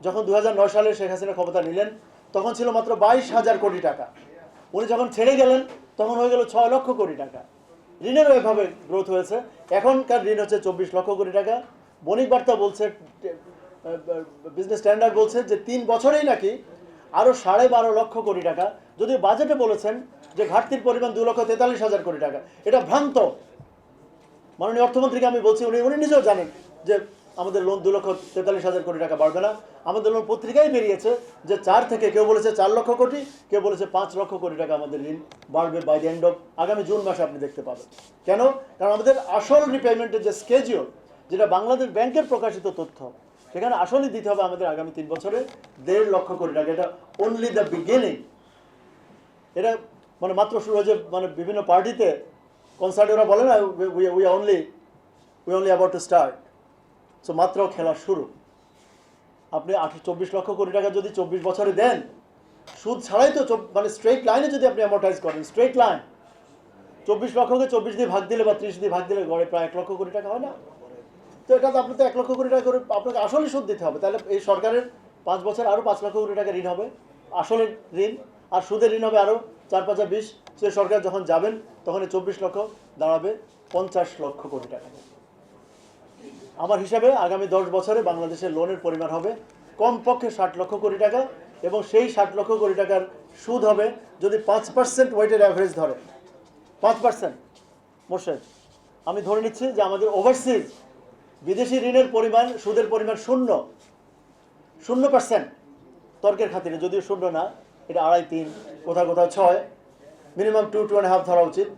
যখন 2009 সালে শেখ হাসিনা ক্ষমতা নিলেন তখন ছিল মাত্র 22,000 কোটি টাকা। উনি যখন ছেড়ে গেলেন তখন হয়ে গেল 6 লক্ষ কোটি টাকা। ঋণেরও এভাবে গ্রোথ হয়েছে। এখনকার ঋণ হচ্ছে 24 লক্ষ কোটি টাকা। বণিক বার্তা বলছে, বিজনেস স্ট্যান্ডার্ড বলছে যে 3 বছরেই নাকি আরও 12.5 লক্ষ কোটি টাকা, যদিও বাজেটে বলেছেন যে ঘাটতির পরিমাণ 2,43,000 কোটি টাকা। এটা ভ্রান্ত। মাননীয় অর্থমন্ত্রীকে আমি বলছি, উনি নিজেও জানেন যে আমাদের লোন 2,43,000 কোটি টাকা বাড়বে না। আমাদের লোন পত্রিকায় বেরিয়েছে যে 4 থেকে, কেউ বলেছে 4 লক্ষ কোটি, কেউ বলেছে 5 লক্ষ কোটি টাকা আমাদের ঋণ বাড়বে বাই দ্য এন্ড অফ আগামী জুন মাসে। আপনি দেখতে পাবেন কেন? কারণ আমাদের আসল রিপেমেন্টের যে স্কেজিউল, যেটা বাংলাদেশ ব্যাংকের প্রকাশিত তথ্য, সেখানে আসলই দিতে হবে আমাদের আগামী 3 বছরে 1.5 লক্ষ কোটি টাকা। এটা অনলি দ্য বিগিনিং। এটা মানে মাত্র শুরু হয়েছে। মানে বিভিন্ন পার্টিতে কনসার্টে ওরা বলে না, we only about to start. So মাত্র খেলা শুরু। আপনি 24 লক্ষ কোটি টাকা যদি 24 বছরে দেন, সুদ ছাড়াই তো, মানে স্ট্রেট লাইনে যদি আপনি অ্যামোর্টাইজ করেন, স্ট্রেট লাইন 24 লক্ষকে 24 দিয়ে ভাগ দিলে বা 30 দিয়ে ভাগ দিলে গড়ে প্রায় 1 লক্ষ কোটি টাকা হয় না? তো এটা তো আপনি তো 1 লক্ষ কোটি টাকা করে আপনাকে আসলে সুদ দিতে হবে। তাহলে এই সরকারের 5 বছর আরও 5 লক্ষ কোটি টাকা ঋণ হবে, আসলের ঋণ। আর সুদের ঋণ হবে আরও 4-5-20। সে সরকার যখন যাবেন তখন এই 24 লক্ষ দাঁড়াবে 50 লক্ষ কোটি টাকা। আমার হিসাবে আগামী 10 বছরে বাংলাদেশের লোনের পরিমাণ হবে কমপক্ষে 60 লক্ষ কোটি টাকা, এবং সেই 60 লক্ষ কোটি টাকার সুদ হবে যদি 5% ওয়েটেড অ্যাভারেজ ধরে। 5% মোর্শেদ, আমি ধরে নিচ্ছি যে আমাদের ওভারসিজ বিদেশি ঋণের পরিমাণ, সুদের পরিমাণ 0%। তর্কের খাতিরে, যদিও 0 না, এটা 2.5-3, কোথাও কোথাও 6, মিনিমাম 2-2.5 ধরা উচিত।